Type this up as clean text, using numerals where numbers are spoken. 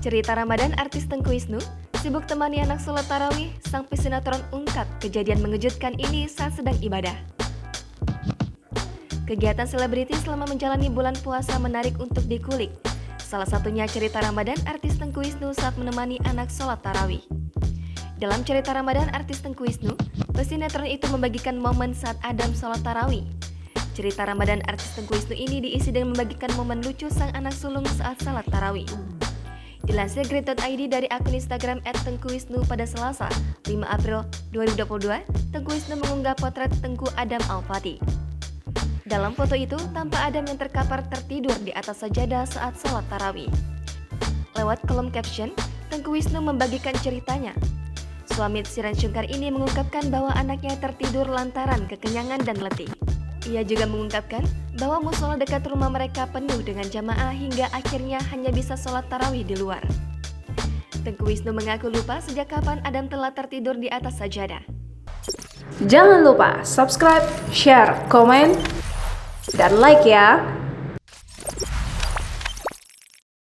Cerita Ramadan artis Tengku Wisnu sibuk temani anak sholat tarawih, sang pesinetron ungkap kejadian mengejutkan ini saat sedang ibadah. Kegiatan selebriti selama menjalani bulan puasa menarik untuk dikulik. Salah satunya cerita Ramadan artis Tengku Wisnu saat menemani anak sholat tarawih. Dalam cerita Ramadan artis Tengku Wisnu, pesinetron itu membagikan momen saat Adam sholat tarawih. Cerita Ramadan artis Tengku Wisnu ini diisi dengan membagikan momen lucu sang anak sulung saat sholat tarawih. Dilansir Grid.id dari akun Instagram @tengkuwisnu pada Selasa, 5 April 2022, Tengku Wisnu mengunggah potret Tengku Adam Al-Fatih. Dalam foto itu, tampak Adam yang terkapar tertidur di atas sajadah saat sholat tarawih. Lewat kolom caption, Tengku Wisnu membagikan ceritanya. Suami Siran Syungkar ini mengungkapkan bahwa anaknya tertidur lantaran kekenyangan dan letih. Ia juga mengungkapkan bahwa musola dekat rumah mereka penuh dengan jamaah hingga akhirnya hanya bisa sholat tarawih di luar. Tengku Wisnu mengaku lupa sejak kapan Adam telah tertidur di atas sajadah. Jangan lupa subscribe, share, komen, dan like ya!